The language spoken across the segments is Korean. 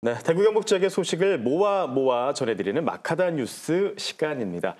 네, 대구 경북 지역의 소식을 모아 전해드리는 마카다 뉴스 시간입니다.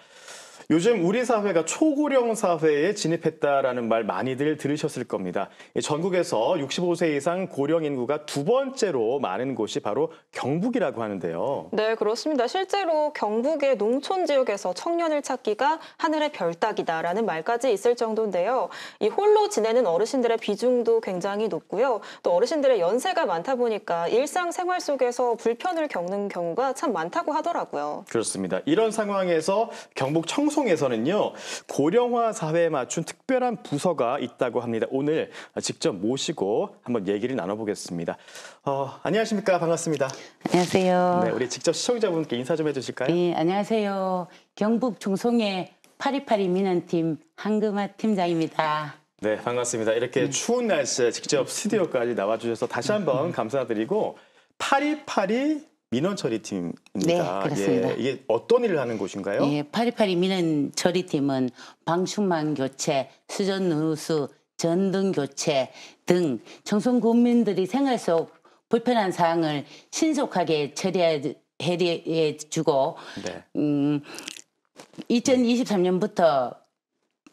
요즘 우리 사회가 초고령 사회에 진입했다라는 말 많이들 들으셨을 겁니다. 전국에서 65세 이상 고령 인구가 두 번째로 많은 곳이 바로 경북이라고 하는데요. 네, 그렇습니다. 실제로 경북의 농촌 지역에서 청년을 찾기가 하늘의 별 따기다라는 말까지 있을 정도인데요. 이 홀로 지내는 어르신들의 비중도 굉장히 높고요. 또 어르신들의 연세가 많다 보니까 일상생활 속에서 불편을 겪는 경우가 참 많다고 하더라고요. 그렇습니다. 이런 상황에서 경북 청송에서는요, 고령화 사회에 맞춘 특별한 부서가 있다고 합니다. 오늘 직접 모시고 한번 얘기를 나눠보겠습니다. 안녕하십니까? 반갑습니다. 안녕하세요. 네, 우리 직접 시청자분께 인사 좀 해주실까요? 네, 안녕하세요. 경북 청송의 파리파리 민원팀 한금아 팀장입니다. 네, 반갑습니다. 이렇게 추운 날씨에 직접 스튜디오까지 나와주셔서 다시 한번 감사드리고 파리파리 민원처리팀입니다. 네, 그렇습니다. 예, 이게 어떤 일을 하는 곳인가요? 예, 파리파리 민원처리팀은 방충망 교체, 수전 누수, 전등 교체 등 청송 국민들이 생활 속 불편한 사항을 신속하게 처리해 주고 네. 2023년부터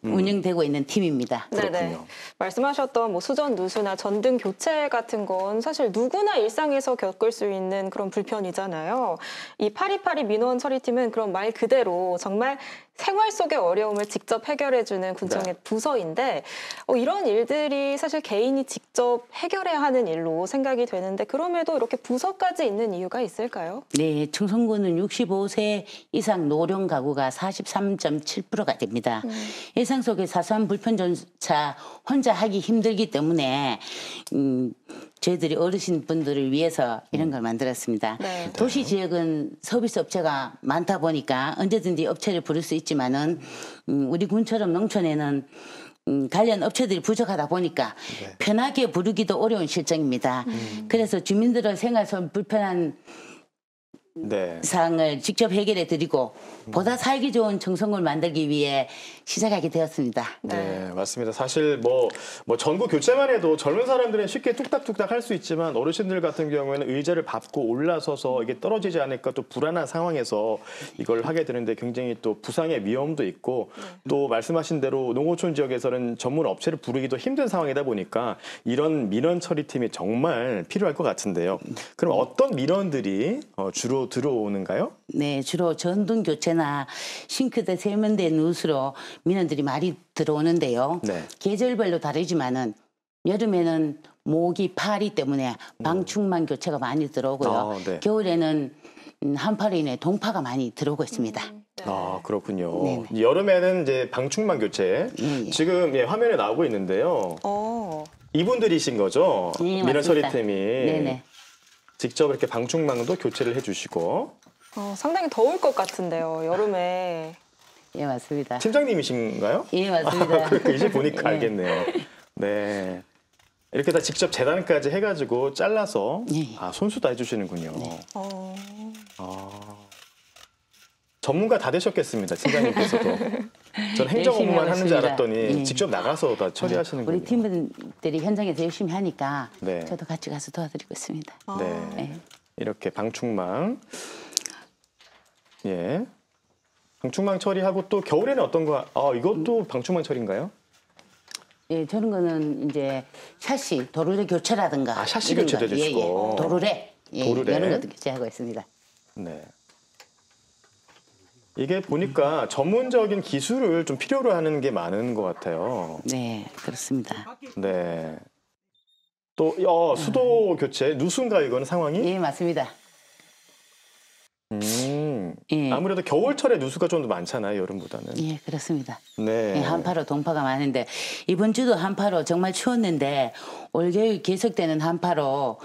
운영되고 있는 팀입니다. 네네. 말씀하셨던 뭐 수전 누수나 전등 교체 같은 건 사실 누구나 일상에서 겪을 수 있는 그런 불편이잖아요. 이 파리파리 민원 처리팀은 그런 말 그대로 정말 생활 속의 어려움을 직접 해결해주는 군청의 부서인데 이런 일들이 사실 개인이 직접 해결해야 하는 일로 생각이 되는데 그럼에도 이렇게 부서까지 있는 이유가 있을까요? 네, 청송군은 65세 이상 노령 가구가 43.7%가 됩니다. 일상 속의 사소한 불편조차 혼자 하기 힘들기 때문에 저희들이 어르신분들을 위해서 이런 걸 만들었습니다. 네. 도시 지역은 서비스 업체가 많다 보니까 언제든지 업체를 부를 수 있지만은 우리 군처럼 농촌에는 관련 업체들이 부족하다 보니까 편하게 부르기도 어려운 실정입니다. 그래서 주민들의 생활 속 불편한 사항을 직접 해결해 드리고 보다 살기 좋은 청송을 만들기 위해 시작하게 되었습니다. 네, 맞습니다. 사실 뭐 전구 교체만 해도 젊은 사람들은 쉽게 뚝딱뚝딱 할 수 있지만 어르신들 같은 경우에는 의자를 밟고 올라서서 이게 떨어지지 않을까 또 불안한 상황에서 이걸 하게 되는데 굉장히 또 부상의 위험도 있고 또 말씀하신 대로 농어촌 지역에서는 전문 업체를 부르기도 힘든 상황이다 보니까 이런 민원 처리팀이 정말 필요할 것 같은데요. 그럼 어떤 민원들이 주로 들어오는가요? 네, 주로 전등 교체나 싱크대 세면대 누수로 민원들이 많이 들어오는데요. 네. 계절별로 다르지만은 여름에는 모기, 파리 때문에 방충망 교체가 많이 들어오고요. 네. 겨울에는 한파로 인해 동파가 많이 들어오고 있습니다. 네. 아, 그렇군요. 네네. 여름에는 이제 방충망 교체. 예. 지금 화면에 나오고 있는데요. 이분들이신 거죠? 예, 민원 맞습니다. 처리팀이. 네네. 직접 이렇게 방충망도 교체를 해주시고. 상당히 더울 것 같은데요, 여름에. 예, 맞습니다. 팀장님이신가요? 예, 맞습니다. 그렇게 이제 보니까 예. 알겠네요. 네. 이렇게 다 직접 재단까지 해가지고 잘라서 예. 손수 다 해주시는군요. 네. 전문가 다 되셨겠습니다, 팀장님께서도. 전 행정 열심히 업무만 하고 하는 줄 있습니다. 알았더니 예. 직접 나가서 다 처리하시는군요. 우리 팀원들이 현장에서 열심히 하니까 네. 저도 같이 가서 도와드리고 있습니다. 네. 네. 이렇게 방충망. 예. 방충망 처리하고 또 겨울에는 어떤 거? 이것도 방충망 처리인가요? 예, 저런 거는 이제 샤시, 도르래 교체라든가. 샤시 이런 교체도 거. 해주시고. 도르래. 예, 도르래. 이런 것도 교체하고 있습니다. 네. 이게 보니까 전문적인 기술을 좀 필요로 하는 게 많은 것 같아요. 네, 그렇습니다. 네. 또 수도 교체, 누수인가 이거는 상황이? 예, 맞습니다. 예. 아무래도 겨울철에 누수가 좀 더 많잖아요, 여름보다는. 예, 그렇습니다. 네. 예, 한파로 동파가 많은데 이번 주도 한파로 정말 추웠는데 올겨울 계속되는 한파로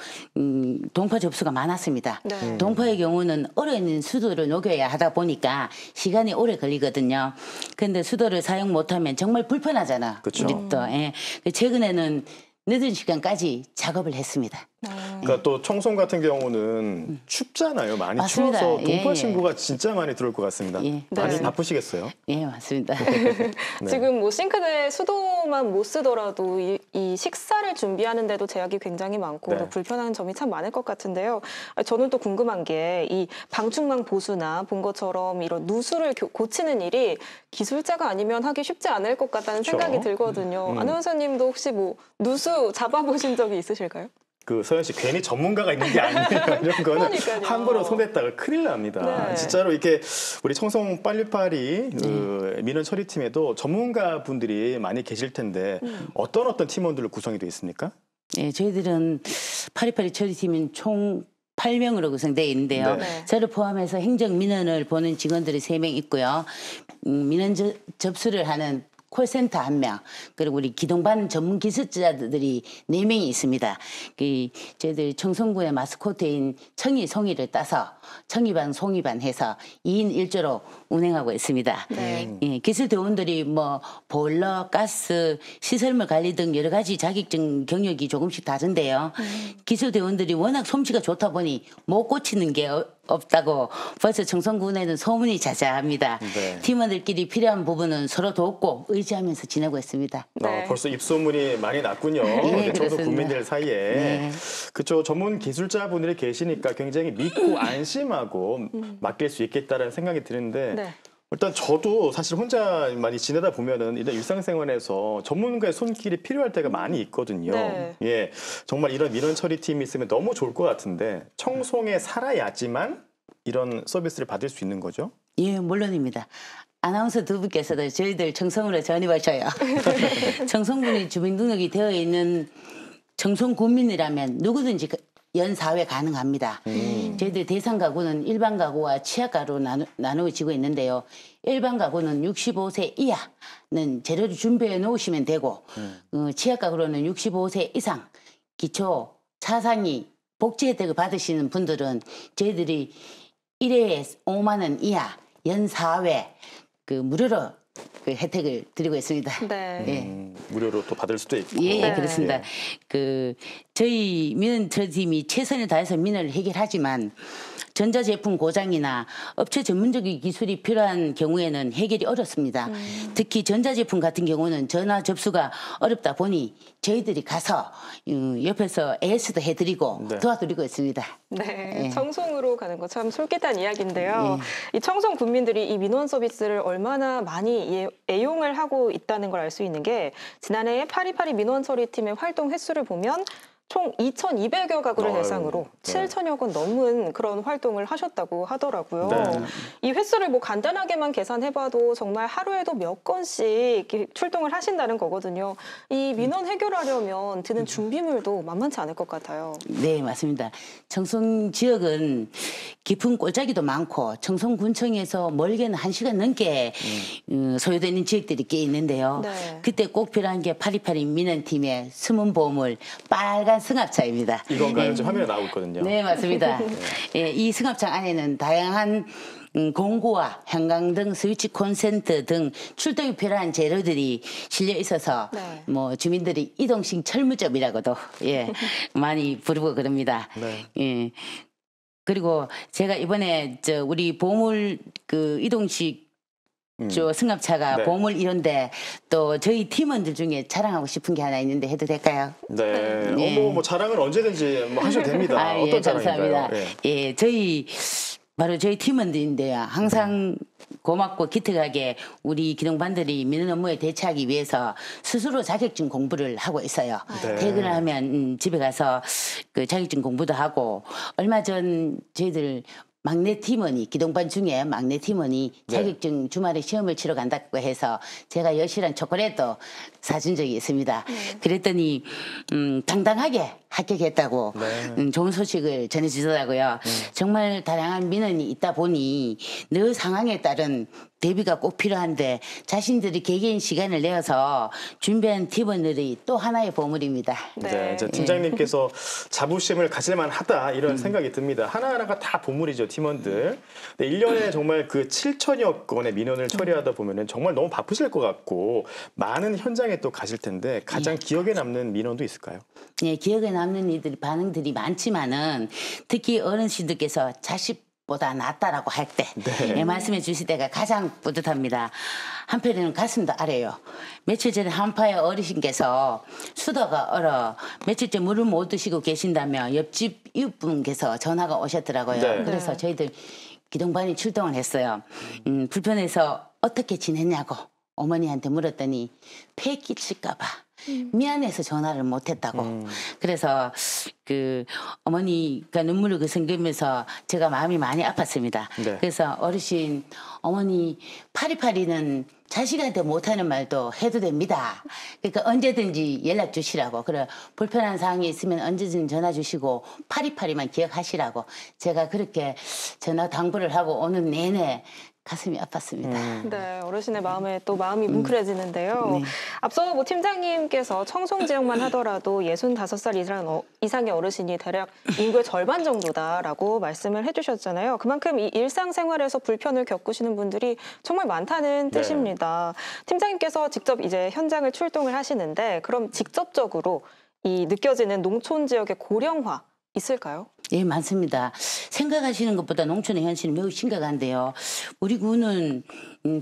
동파 접수가 많았습니다. 네. 동파의 경우는 얼어있는 수도를 녹여야 하다 보니까 시간이 오래 걸리거든요. 근데 수도를 사용 못하면 정말 불편하잖아. 그쵸. 우리 또. 예. 최근에는 늦은 시간까지 작업을 했습니다. 그러니까 또 청송 같은 경우는 춥잖아요. 많이 맞습니다. 추워서 동파 예, 신고가 진짜 많이 들어올 것 같습니다. 예, 많이 네. 바쁘시겠어요? 예, 맞습니다. 네. 지금 뭐 싱크대 수도만 못 쓰더라도 이 식사를 준비하는데도 제약이 굉장히 많고 네. 또 불편한 점이 참 많을 것 같은데요. 저는 또 궁금한 게 이 방충망 보수나 본 것처럼 이런 누수를 고치는 일이 기술자가 아니면 하기 쉽지 않을 것 같다는 그렇죠. 생각이 들거든요. 아나운서님도 혹시 뭐 누수 잡아보신 적이 있으실까요? 그 서현 씨 괜히 전문가가 있는 게 아니에요. 이런 거는 그러니까요. 함부로 손댔다가 큰일 납니다. 네. 진짜로 이렇게 우리 청송 빨리빨리 그 민원 처리팀에도 전문가 분들이 많이 계실 텐데 어떤 팀원들로 구성이 되어 있습니까? 예, 저희들은 파리파리 처리팀은 총 8명으로 구성되어 있는데요. 네. 저를 포함해서 행정 민원을 보는 직원들이 3명 있고요. 민원 접수를 하는 콜센터 1명, 그리고 우리 기동반 전문 기술자들이 4명이 있습니다. 저희들 청송군의 마스코트인 청이 송이를 따서 청이반 송이반 해서 2인 1조로 운행하고 있습니다. 네. 예, 기술대원들이 뭐 보일러, 가스, 시설물 관리 등 여러 가지 자격증 경력이 조금씩 다른데요. 기술대원들이 워낙 솜씨가 좋다 보니 못 고치는 게 없다고 벌써 청송군에는 소문이 자자합니다. 네. 팀원들끼리 필요한 부분은 서로 돕고 의지하면서 지내고 있습니다. 네. 벌써 입소문이 많이 났군요. 네, 청송 그렇습니다. 국민들 사이에. 네. 그쪽 전문 기술자분들이 계시니까 굉장히 믿고 안심하고 맡길 수 있겠다는 생각이 드는데 네. 일단 저도 사실 혼자 많이 지내다 보면은 이런 일상생활에서 전문가의 손길이 필요할 때가 많이 있거든요. 네. 예, 정말 이런 민원 처리팀이 있으면 너무 좋을 것 같은데 청송에 살아야지만 이런 서비스를 받을 수 있는 거죠? 예, 물론입니다. 아나운서 두 분께서도 저희들 청송으로 전입하셔요. 청송군이 주민등록이 되어 있는 청송군민이라면 누구든지 연사회 가능합니다. 저희들 대상 가구는 일반 가구와 취약 가구로 나누어지고 있는데요. 일반 가구는 65세 이하는 재료를 준비해 놓으시면 되고 취약 가구로는 65세 이상 기초 차상위 복지 혜택을 받으시는 분들은 저희들이 1회에 5만 원 이하 연사회 무료로 그 혜택을 드리고 있습니다. 네. 예. 무료로 또 받을 수도 있고. 예, 네. 그렇습니다. 저희 민원 처리팀이 최선을 다해서 민원을 해결하지만 전자제품 고장이나 업체 전문적인 기술이 필요한 경우에는 해결이 어렵습니다. 특히 전자제품 같은 경우는 전화 접수가 어렵다 보니 저희들이 가서 옆에서 AS도 해드리고 네. 도와드리고 있습니다. 네, 예. 청송으로 가는 거 참 솔깃한 이야기인데요. 이 청송 국민들이 이 민원 서비스를 얼마나 많이 애용을 하고 있다는 걸 알 수 있는 게 지난해 파리파리 민원 처리팀의 활동 횟수를 보면 총 2,200여 가구를 아유, 대상으로 네. 7천여 건 넘은 그런 활동을 하셨다고 하더라고요. 네. 이 횟수를 뭐 간단하게만 계산해봐도 정말 하루에도 몇 건씩 이렇게 출동을 하신다는 거거든요. 이 민원 해결하려면 드는 준비물도 만만치 않을 것 같아요. 네, 맞습니다. 청송 지역은 깊은 골짜기도 많고 청송군청에서 멀게는 1시간 넘게 소요되는 지역들이 꽤 있는데요. 네. 그때 꼭 필요한 게 파리파리 민원팀의 숨은 보물 빨간 승합차입니다. 이건가요? 지금 화면에 나오고 있거든요. 네, 맞습니다. 예, 이 승합차 안에는 다양한 공구와 형광등, 스위치 콘센트 등 출동이 필요한 재료들이 실려 있어서 네. 뭐 주민들이 이동식 철무점이라고도 예, 많이 부르고 그럽니다. 네. 예. 그리고 제가 이번에 우리 보물 이동식 승합차가 네. 보물 이런데 또 저희 팀원들 중에 자랑하고 싶은 게 하나 있는데 해도 될까요? 네. 네. 뭐 자랑은 언제든지 뭐 하셔도 됩니다. 아, 어떤 예, 자랑인가요? 감사합니다. 예, 바로 저희 팀원들인데요. 항상 고맙고 기특하게 우리 기동반들이 민원 업무에 대처하기 위해서 스스로 자격증 공부를 하고 있어요. 네. 퇴근을 하면 집에 가서 그 자격증 공부도 하고 얼마 전 저희들 막내 팀원이 기동반 중에 막내 팀원이 네. 자격증 주말에 시험을 치러 간다고 해서 제가 여실한 초콜릿도 사준 적이 있습니다. 그랬더니 당당하게 합격했다고 네. 좋은 소식을 전해주더라고요. 정말 다양한 민원이 있다 보니 늘 상황에 따른 대비가 꼭 필요한데 자신들이 개개인 시간을 내어서 준비한 팀원들이 또 하나의 보물입니다. 네, 이제 팀장님께서 자부심을 가질만 하다 이런 생각이 듭니다. 하나하나가 다 보물이죠. 팀원들. 1년에 정말 그 7천여 건의 민원을 처리하다 보면은 정말 너무 바쁘실 것 같고 많은 현장에 또 가실 텐데 가장 기억에 남는 민원도 있을까요? 예, 기억에 남는 이들 반응들이 많지만은 특히 어르신들께서 자식보다 낫다라고 할 때 네. 예, 말씀해 주실 때가 가장 뿌듯합니다. 한편에는 가슴도 아래요. 며칠 전에 한파의 어르신께서 수도가 얼어 며칠째 물을 못 드시고 계신다며 옆집 이웃분께서 전화가 오셨더라고요. 네. 그래서 네. 저희들 기동반이 출동을 했어요. 불편해서 어떻게 지냈냐고 어머니한테 물었더니 폐 끼칠까봐 미안해서 전화를 못했다고. 그래서 그 어머니가 눈물을 그성기면서 제가 마음이 많이 아팠습니다. 네. 그래서 어르신 어머니 파리파리는 자식한테 못하는 말도 해도 됩니다. 그러니까 언제든지 연락 주시라고. 그래 불편한 사항이 있으면 언제든지 전화 주시고 파리파리만 기억하시라고. 제가 그렇게 전화 당부를 하고 오는 내내 가슴이 아팠습니다. 네, 어르신의 마음에 또 마음이 뭉클해지는데요. 네. 앞서 뭐 팀장님께서 청송 지역만 하더라도 65살 이상의 어르신이 대략 인구의 절반 정도다라고 말씀을 해주셨잖아요. 그만큼 이 일상생활에서 불편을 겪으시는 분들이 정말 많다는 네. 뜻입니다. 팀장님께서 직접 이제 현장을 출동을 하시는데 그럼 직접적으로 이 느껴지는 농촌 지역의 고령화 있을까요? 예, 많습니다. 생각하시는 것보다 농촌의 현실은 매우 심각한데요. 우리 구는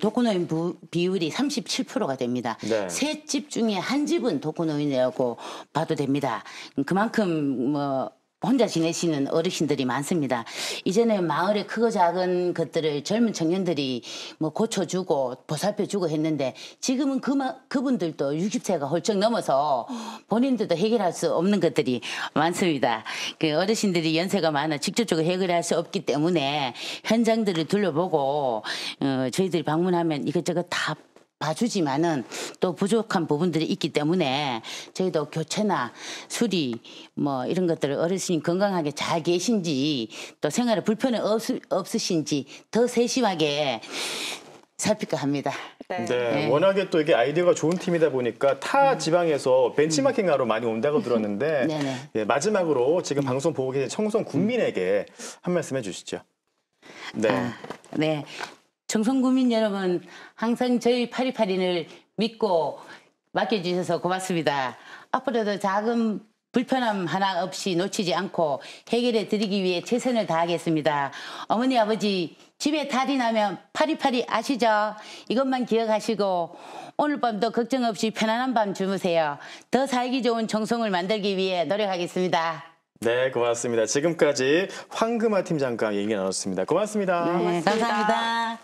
독거노인 비율이 37%가 됩니다. 네. 세 집 중에 한 집은 독거노인이라고 봐도 됩니다. 그만큼 뭐 혼자 지내시는 어르신들이 많습니다. 이전에 마을의 크고 작은 것들을 젊은 청년들이 뭐 고쳐주고 보살펴주고 했는데 지금은 그분들도 60세가 훌쩍 넘어서 본인들도 해결할 수 없는 것들이 많습니다. 그 어르신들이 연세가 많아 직접적으로 해결할 수 없기 때문에 현장들을 둘러보고 저희들이 방문하면 이것저것 다 봐주지만은 또 부족한 부분들이 있기 때문에 저희도 교체나 수리 뭐 이런 것들을 어르신이 건강하게 잘 계신지 또 생활에 불편이 없으신지 더 세심하게 살필까 합니다. 네. 네, 워낙에 또 이게 아이디어가 좋은 팀이다 보니까 타 지방에서 벤치마킹하러 많이 온다고 들었는데 네네. 예, 마지막으로 지금 방송 보고 계신 청송 국민에게 한 말씀 해주시죠. 네. 네. 청송구민 여러분, 항상 저희 파리파리를 믿고 맡겨주셔서 고맙습니다. 앞으로도 작은 불편함 하나 없이 놓치지 않고 해결해 드리기 위해 최선을 다하겠습니다. 어머니, 아버지, 집에 탈이 나면 파리파리 아시죠? 이것만 기억하시고 오늘 밤도 걱정 없이 편안한 밤 주무세요. 더 살기 좋은 청송을 만들기 위해 노력하겠습니다. 네, 고맙습니다. 지금까지 황금아 팀장과 얘기 나눴습니다. 고맙습니다. 네, 감사합니다.